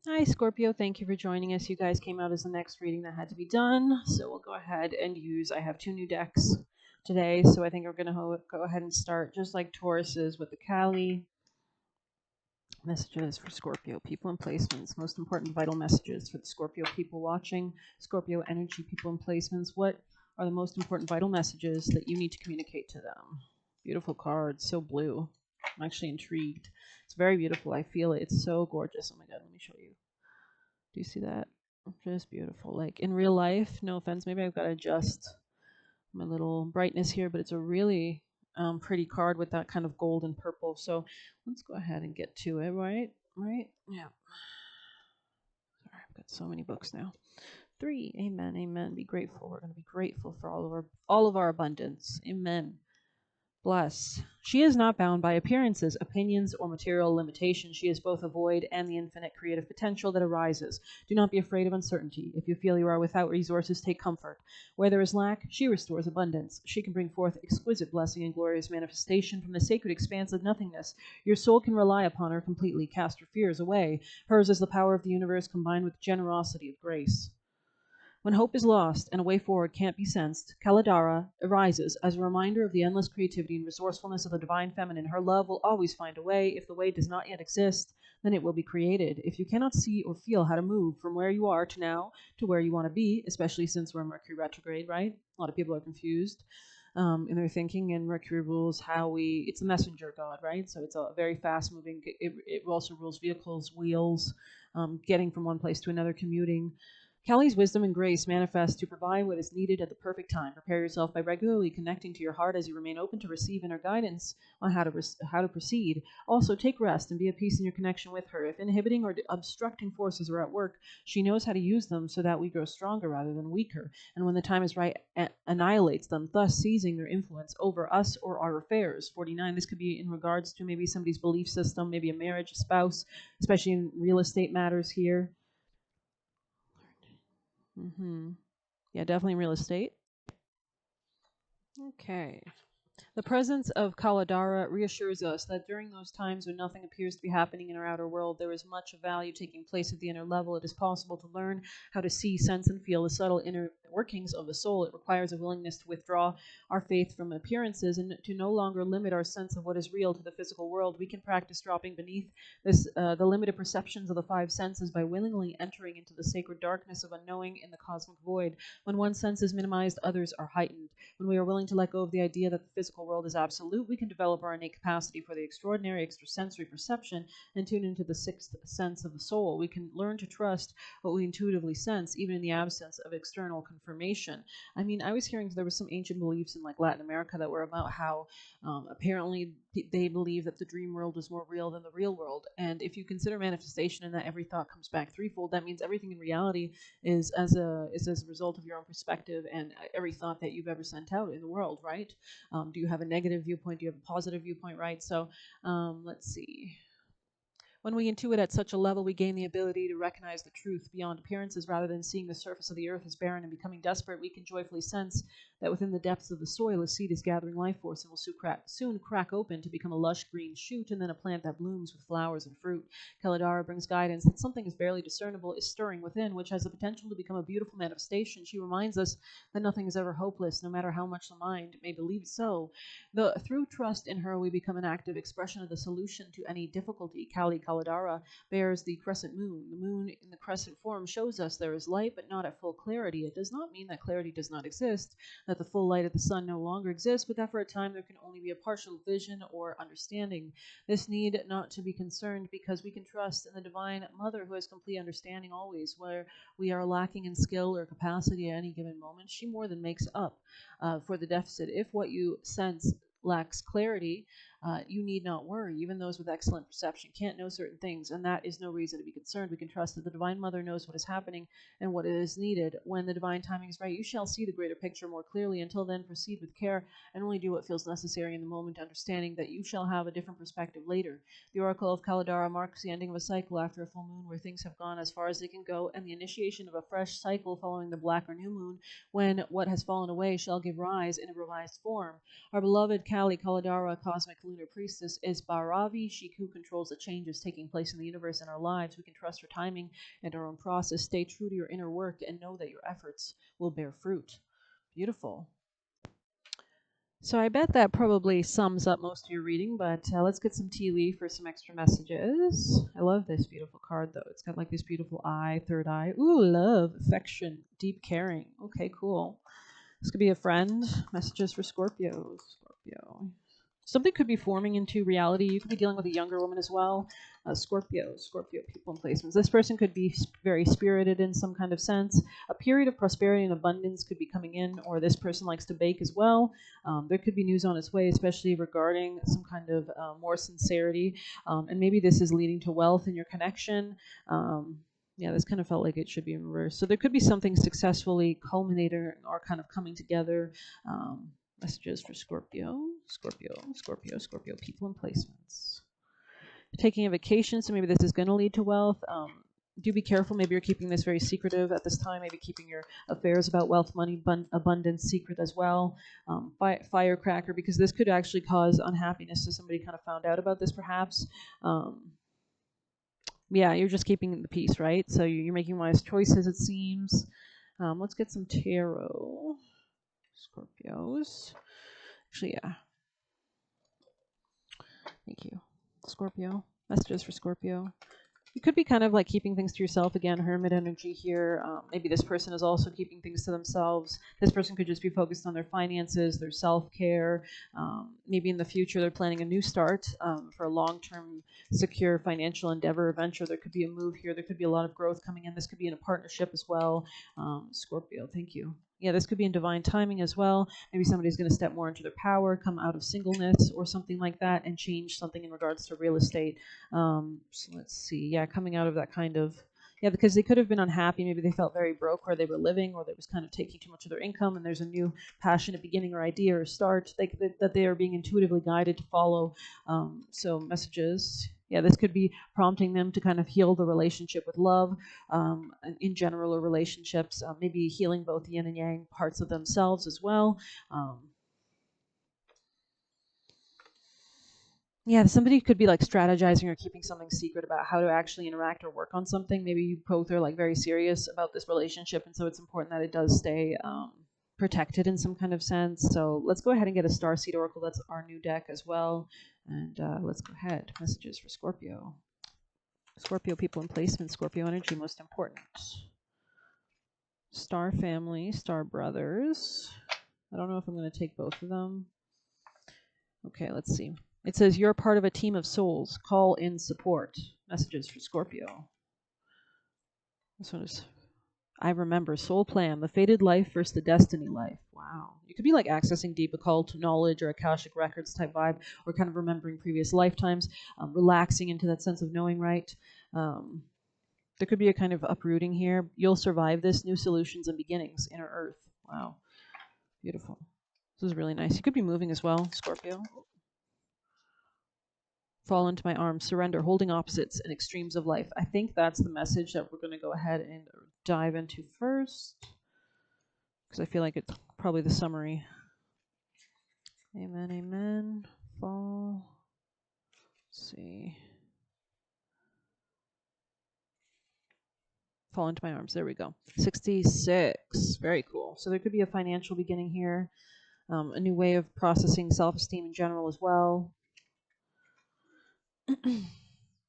Hi, Scorpio. Thank you for joining us. You guys came out as the next reading that had to be done. So we'll go ahead and I have two new decks today. So I think we're going to go ahead and start just like Tauruses with the Kali. Messages for Scorpio people and placements. Most important vital messages for the Scorpio people watching. Scorpio energy people and placements. What are the most important vital messages that you need to communicate to them? Beautiful card. So blue. I'm actually intrigued. It's very beautiful. I feel it. It's so gorgeous. Oh my god, let me show you. Do you see that? Just beautiful. Like in real life, no offense, maybe I've got to adjust my little brightness here, but it's a really pretty card with that kind of gold and purple. So let's go ahead and get to it, right? Right? Yeah. Sorry, I've got so many books now. 3. Amen. Amen. Be grateful. We're going to be grateful for all of our abundance. Amen. Bless. She is not bound by appearances, opinions, or material limitations. She is both a void and the infinite creative potential that arises. Do not be afraid of uncertainty. If you feel you are without resources, take comfort. Where there is lack, she restores abundance. She can bring forth exquisite blessing and glorious manifestation from the sacred expanse of nothingness. Your soul can rely upon her completely. Cast your fears away. Hers is the power of the universe combined with generosity of grace. When hope is lost and a way forward can't be sensed, Kaladara arises as a reminder of the endless creativity and resourcefulness of the divine feminine. Her love will always find a way. If the way does not yet exist, then it will be created. If you cannot see or feel how to move from where you are to now to where you want to be, especially since we're in Mercury retrograde, right? A lot of people are confused in their thinking, and Mercury rules how it's a messenger god, right? So it's a very fast moving, it also rules vehicles, wheels, getting from one place to another, commuting. Kelly's wisdom and grace manifest to provide what is needed at the perfect time. Prepare yourself by regularly connecting to your heart as you remain open to receive inner guidance on how to proceed. Also, take rest and be at peace in your connection with her. If inhibiting or obstructing forces are at work, she knows how to use them so that we grow stronger rather than weaker. And when the time is right, annihilates them, thus seizing their influence over us or our affairs. 49. This could be in regards to maybe somebody's belief system, maybe a marriage, a spouse, especially in real estate matters here. Yeah, definitely real estate. Okay. The presence of Kaladara reassures us that during those times when nothing appears to be happening in our outer world, there is much of value taking place at the inner level. It is possible to learn how to see, sense, and feel the subtle inner workings of the soul. It requires a willingness to withdraw our faith from appearances and to no longer limit our sense of what is real to the physical world. We can practice dropping beneath the limited perceptions of the five senses by willingly entering into the sacred darkness of unknowing in the cosmic void. When one sense is minimized, others are heightened. When we are willing to let go of the idea that the physical world is absolute, we can develop our innate capacity for the extraordinary extrasensory perception and tune into the sixth sense of the soul. We can learn to trust what we intuitively sense, even in the absence of external confirmation. I mean, I was hearing there was some ancient beliefs in like Latin America that were about how apparently they believe that the dream world is more real than the real world. And if you consider manifestation and that every thought comes back threefold, that means everything in reality is as a result of your own perspective and every thought that you've ever sent out in the world, right? Do you have a negative viewpoint? Do you have a positive viewpoint, right? So let's see. When we intuit at such a level, we gain the ability to recognize the truth beyond appearances rather than seeing the surface of the earth as barren and becoming desperate. We can joyfully sense that within the depths of the soil, a seed is gathering life force and will soon crack open to become a lush green shoot and then a plant that blooms with flowers and fruit. Kaladara brings guidance that something is barely discernible is stirring within, which has the potential to become a beautiful manifestation. She reminds us that nothing is ever hopeless, no matter how much the mind may believe so. Through trust in her, we become an active expression of the solution to any difficulty. Kali Kaladara bears the crescent moon. The moon in the crescent form shows us there is light, but not at full clarity. It does not mean that clarity does not exist, that the full light of the sun no longer exists, but that for a time there can only be a partial vision or understanding. This need not to be concerned because we can trust in the Divine Mother who has complete understanding always. Where we are lacking in skill or capacity at any given moment, she more than makes up for the deficit. If what you sense lacks clarity, you need not worry. Even those with excellent perception can't know certain things, and that is no reason to be concerned. We can trust that the Divine Mother knows what is happening and what is needed. When the divine timing is right, you shall see the greater picture more clearly. Until then, proceed with care and only do what feels necessary in the moment, understanding that you shall have a different perspective later. The Oracle of Kaladara marks the ending of a cycle after a full moon where things have gone as far as they can go, and the initiation of a fresh cycle following the black or new moon, when what has fallen away shall give rise in a revised form. Our beloved Kali Kaladara, cosmic lunar priestess is Bhairavi, she who controls the changes taking place in the universe and our lives. We can trust her timing and our own process. Stay true to your inner work and know that your efforts will bear fruit. Beautiful. So I bet that probably sums up most of your reading, but let's get some tea leaf for some extra messages. I love this beautiful card, though. It's got like this beautiful eye, third eye. Ooh, love, affection, deep caring. Okay, cool. This could be a friend. Messages for Scorpio. Scorpio. Something could be forming into reality. You could be dealing with a younger woman as well. Scorpio people and placements. This person could be very spirited in some kind of sense. A period of prosperity and abundance could be coming in, or this person likes to bake as well. There could be news on its way, especially regarding some kind of more sincerity. And maybe this is leading to wealth in your connection. Yeah, this kind of felt like it should be in reverse. So there could be something successfully culminating or kind of coming together. Messages for Scorpio people and placements. Taking a vacation, so maybe this is going to lead to wealth. Do be careful. Maybe you're keeping this very secretive at this time. Maybe keeping your affairs about wealth, money, abundance secret as well. Firecracker, because this could actually cause unhappiness. So somebody kind of found out about this, perhaps. Yeah, you're just keeping the peace, right? So you're making wise choices, it seems. Let's get some tarot. Scorpios. Actually, yeah. Thank you. Scorpio. Messages for Scorpio. You could be kind of like keeping things to yourself. Again, hermit energy here. Maybe this person is also keeping things to themselves. This person could just be focused on their finances, their self-care. Maybe in the future they're planning a new start for a long-term, secure financial endeavor or venture. There could be a move here. There could be a lot of growth coming in. This could be in a partnership as well. Scorpio, thank you. Yeah, this could be in divine timing as well. Maybe somebody's going to step more into their power, come out of singleness or something like that, and change something in regards to real estate. So let's see. Yeah, coming out of that kind of, yeah, because they could have been unhappy. Maybe they felt very broke where they were living, or they was kind of taking too much of their income, and there's a new passionate beginning or idea or start that they are being intuitively guided to follow. So messages. Yeah, this could be prompting them to kind of heal the relationship with love, in general, or relationships, maybe healing both yin and yang parts of themselves as well. Yeah, somebody could be like strategizing or keeping something secret about how to actually interact or work on something. Maybe you both are like very serious about this relationship, and so it's important that it does stay protected in some kind of sense. So let's go ahead and get a Starseed Oracle. That's our new deck as well. And let's go ahead. Messages for Scorpio. Scorpio people in placement, Scorpio energy, most important. Star family, Star brothers. I don't know if I'm going to take both of them. Okay, let's see. It says, you're part of a team of souls. Call in support. Messages for Scorpio. This one is, I remember, soul plan, the fated life versus the destiny life. Wow. You could be like accessing deep occult knowledge or Akashic records type vibe, or kind of remembering previous lifetimes, relaxing into that sense of knowing, right? There could be a kind of uprooting here. You'll survive this. New solutions and beginnings. Inner Earth. Wow. Beautiful. This is really nice. You could be moving as well, Scorpio. Fall into my arms, surrender, holding opposites and extremes of life. I think that's the message that we're going to go ahead and dive into first, because I feel like it's probably the summary. Amen, amen. Fall. Let's see. Fall into my arms. There we go. 66. Very cool. So there could be a financial beginning here, a new way of processing self-esteem in general as well.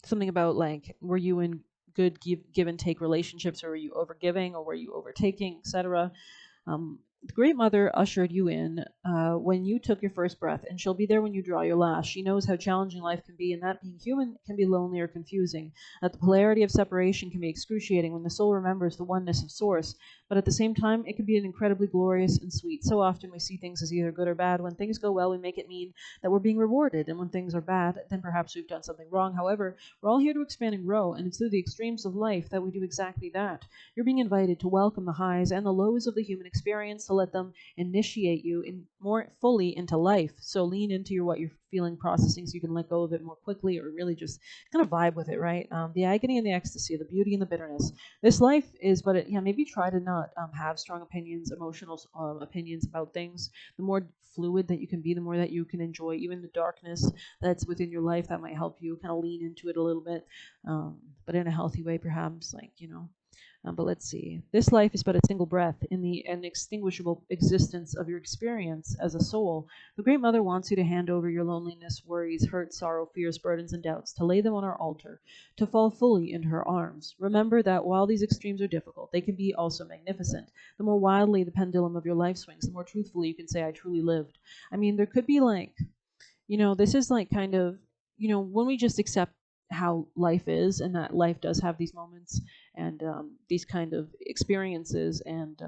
Something about like, were you in good give and take relationships, or were you overgiving, or were you overtaking, etc. The Great Mother ushered you in when you took your first breath, and she'll be there when you draw your last. She knows how challenging life can be, and that being human can be lonely or confusing. That the polarity of separation can be excruciating when the soul remembers the oneness of Source, but at the same time, it can be an incredibly glorious and sweet. So often we see things as either good or bad. When things go well, we make it mean that we're being rewarded, and when things are bad, then perhaps we've done something wrong. However, we're all here to expand and grow, and it's through the extremes of life that we do exactly that. You're being invited to welcome the highs and the lows of the human experience, to to let them initiate you in more fully into life. So lean into what you're feeling, processing, so you can let go of it more quickly, or really just kind of vibe with it, right? The agony and the ecstasy, the beauty and the bitterness. This life is, but yeah, maybe try to not have strong opinions, emotional opinions about things. The more fluid that you can be, the more that you can enjoy even the darkness that's within your life. That might help you kind of lean into it a little bit, but in a healthy way, perhaps. But let's see. This life is but a single breath in the inextinguishable existence of your experience as a soul. The Great Mother wants you to hand over your loneliness, worries, hurt, sorrow, fears, burdens, and doubts, to lay them on her altar, to fall fully into her arms. Remember that while these extremes are difficult, they can be also magnificent. The more wildly the pendulum of your life swings, the more truthfully you can say, I truly lived. I mean, there could be this is like kind of, when we just accept how life is, and that life does have these moments and these kind of experiences, and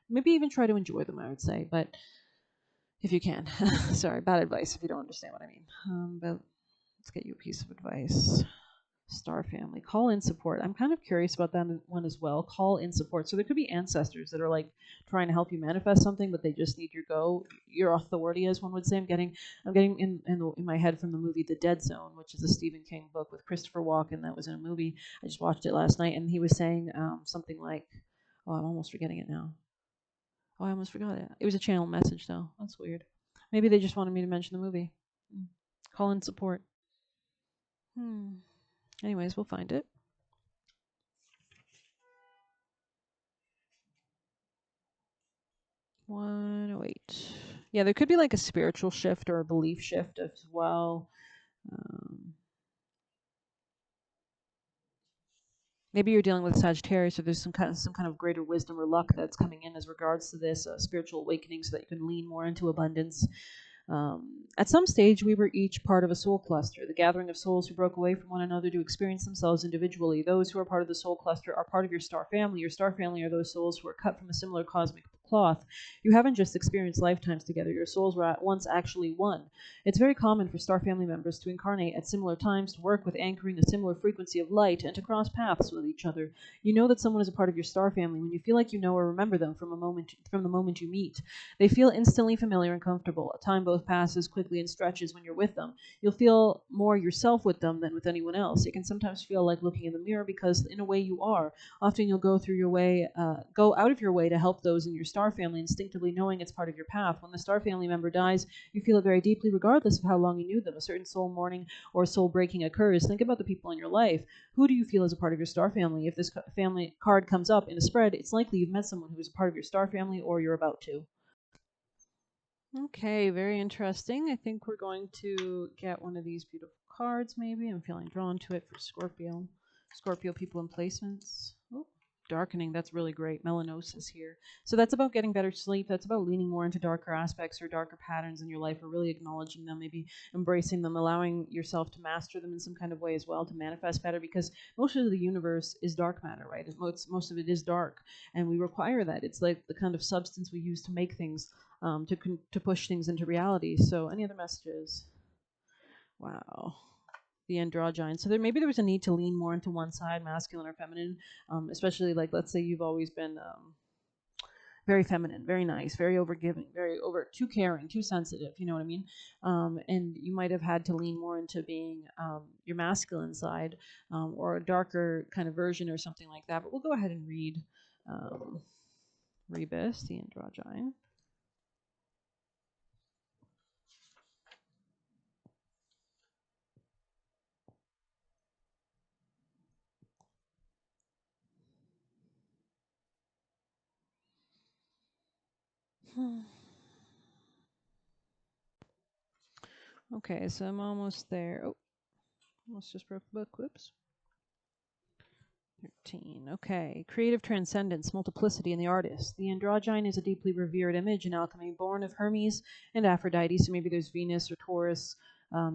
maybe even try to enjoy them, I would say, but if you can. Sorry, bad advice if you don't understand what I mean. But let's get you a piece of advice. Star family, call in support. I'm kind of curious about that one as well. Call in support. So there could be ancestors that are like trying to help you manifest something, but they just need your authority, as one would say. I'm getting in my head from the movie The Dead Zone, which is a Stephen King book with Christopher Walken that was in a movie. I just watched it last night, and he was saying something like, "Oh, I'm almost forgetting it now. Oh, I almost forgot it. It was a channel message, though. That's weird. Maybe they just wanted me to mention the movie. Call in support. Anyways, we'll find it. 108. Yeah, there could be like a spiritual shift or a belief shift as well. Maybe you're dealing with Sagittarius, or there's some kind of greater wisdom or luck that's coming in as regards to this spiritual awakening, so that you can lean more into abundance. At some stage, we were each part of a soul cluster, the gathering of souls who broke away from one another to experience themselves individually. Those who are part of the soul cluster are part of your star family. Your star family are those souls who are cut from a similar cosmic cloth. You haven't just experienced lifetimes together. Your souls were at once actually one. It's very common for star family members to incarnate at similar times, to work with anchoring a similar frequency of light, and to cross paths with each other. You know that someone is a part of your star family when you feel like you know or remember them from the moment you meet. They feel instantly familiar and comfortable. Time both passes quickly and stretches when you're with them. You'll feel more yourself with them than with anyone else. It can sometimes feel like looking in the mirror, because in a way you are. Often you'll go out of your way to help those in your star family, instinctively knowing it's part of your path. When the star family member dies, you feel it very deeply, regardless of how long you knew them. A certain soul mourning or soul breaking occurs. Think about the people in your life. Who do you feel is a part of your star family? If this family card comes up in a spread, it's likely you've met someone who is a part of your star family, or you're about to. Okay, very interesting. I think we're going to get one of these beautiful cards, maybe. I'm feeling drawn to it for Scorpio. Scorpio people in placements. Oh, darkening. That's really great. Melanosis here. So that's about getting better sleep. That's about leaning more into darker aspects or darker patterns in your life, or really acknowledging them, maybe embracing them, allowing yourself to master them in some kind of way as well, to manifest better, because most of the universe is dark matter, right? Most of it is dark, and we require that. It's like the kind of substance we use to make things, to push things into reality. So, any other messages? Wow. The androgyne. So there was a need to lean more into one side, masculine or feminine, especially like, let's say you've always been very feminine, very nice, very overgiving, too caring, too sensitive. You know what I mean? And you might have had to lean more into being your masculine side, or a darker kind of version or something like that. But we'll go ahead and read Rebus, the androgyne. Okay, so I'm almost there. Oh, almost just broke the book. Whoops. 13. Okay. Creative transcendence, multiplicity in the artist. The androgyne is a deeply revered image in alchemy, born of Hermes and Aphrodite. So maybe there's Venus or Taurus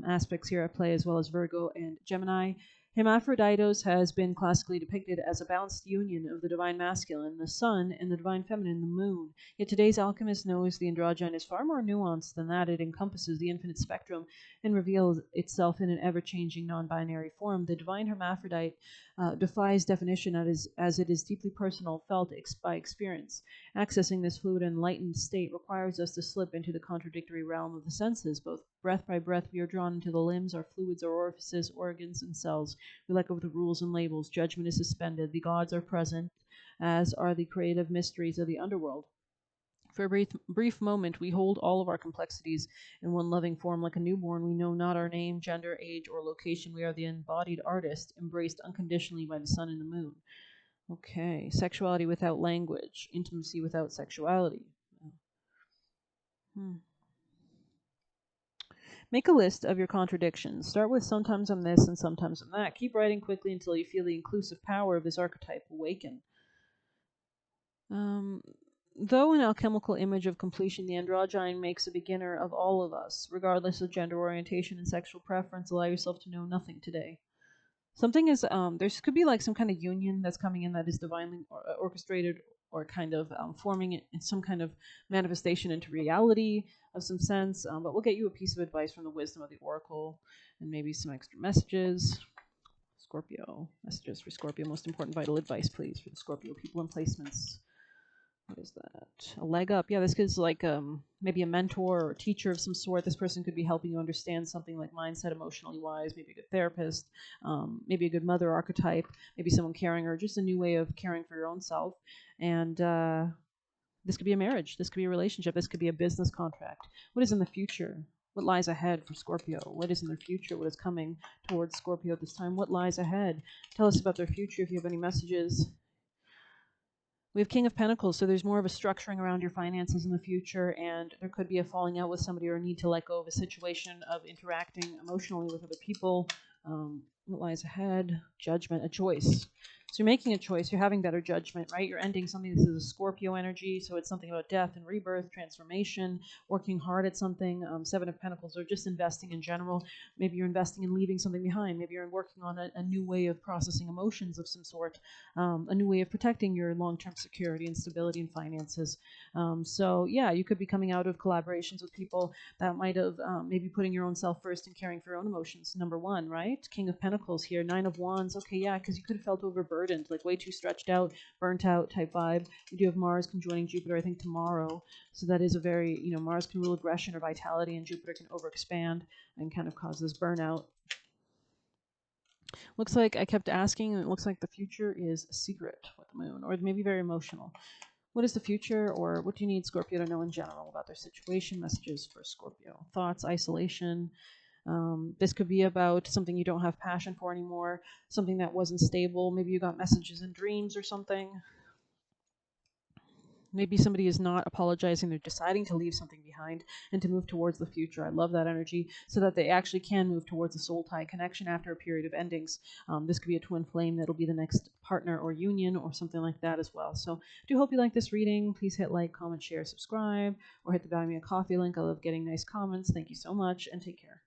aspects here at play, as well as Virgo and Gemini. Hermaphroditos has been classically depicted as a balanced union of the divine masculine, the sun, and the divine feminine, the moon. Yet today's alchemist knows the androgyne is far more nuanced than that. It encompasses the infinite spectrum and reveals itself in an ever-changing non-binary form. The divine hermaphrodite defies definition as it is deeply personal, felt by experience. Accessing this fluid and enlightened state requires us to slip into the contradictory realm of the senses. Both breath by breath, we are drawn into the limbs, our fluids, our orifices, organs, and cells. We let go of the rules and labels. Judgment is suspended. The gods are present, as are the creative mysteries of the underworld. For a brief moment, we hold all of our complexities in one loving form. Like a newborn, we know not our name, gender, age, or location. We are the embodied artist, embraced unconditionally by the sun and the moon. Okay, sexuality without language, intimacy without sexuality. Make a list of your contradictions. Start with sometimes I'm this and sometimes I'm that. Keep writing quickly until you feel the inclusive power of this archetype awaken. Though an alchemical image of completion, the androgyne makes a beginner of all of us, regardless of gender orientation and sexual preference. Allow yourself to know nothing today. Something is, there could be like some kind of union that's coming in that is divinely orchestrated or kind of forming it in some kind of manifestation into reality of some sense. But we'll get you a piece of advice from the wisdom of the oracle and maybe some extra messages. Scorpio, messages for Scorpio. Most important vital advice, please, for the Scorpio people and placements. What is that? A leg up. Yeah, this is like maybe a mentor or a teacher of some sort. This person could be helping you understand something like mindset, emotionally wise, maybe a good therapist, maybe a good mother archetype, maybe someone caring, or just a new way of caring for your own self. And this could be a marriage. This could be a relationship. This could be a business contract. What is in the future? What lies ahead for Scorpio? What is in their future? What is coming towards Scorpio at this time? What lies ahead? Tell us about their future if you have any messages. We have King of Pentacles, so there's more of a structuring around your finances in the future, and there could be a falling out with somebody or a need to let go of a situation of interacting emotionally with other people. What lies ahead? Judgment, a choice. So you're making a choice. You're having better judgment, right? You're ending something. This is a Scorpio energy, so it's something about death and rebirth, transformation, working hard at something. Seven of Pentacles, or just investing in general. Maybe you're investing in leaving something behind. Maybe you're working on a new way of processing emotions of some sort, a new way of protecting your long-term security and stability and finances. So yeah, you could be coming out of collaborations with people that might have maybe putting your own self first and caring for your own emotions. Number one, right? King of Pentacles here, Nine of Wands. Okay, yeah, because you could have felt overburdened, like way too stretched out, burnt out type vibe. You do have Mars conjoining Jupiter, I think, tomorrow. So that is a very, Mars can rule aggression or vitality, and Jupiter can overexpand and kind of cause this burnout. Looks like I kept asking, and it looks like the future is a secret with the moon, or maybe very emotional. What is the future, or what do you need Scorpio to know in general about their situation? Messages for Scorpio. Thoughts, isolation. This could be about something you don't have passion for anymore, something that wasn't stable. Maybe you got messages in dreams or something. Maybe somebody is not apologizing. They're deciding to leave something behind and to move towards the future. I love that energy, so that they actually can move towards a soul tie connection after a period of endings. This could be a twin flame that'll be the next partner or union or something like that as well. So I do hope you like this reading. Please hit like, comment, share, subscribe, or hit the Buy Me a Coffee link. I love getting nice comments. Thank you so much, and take care.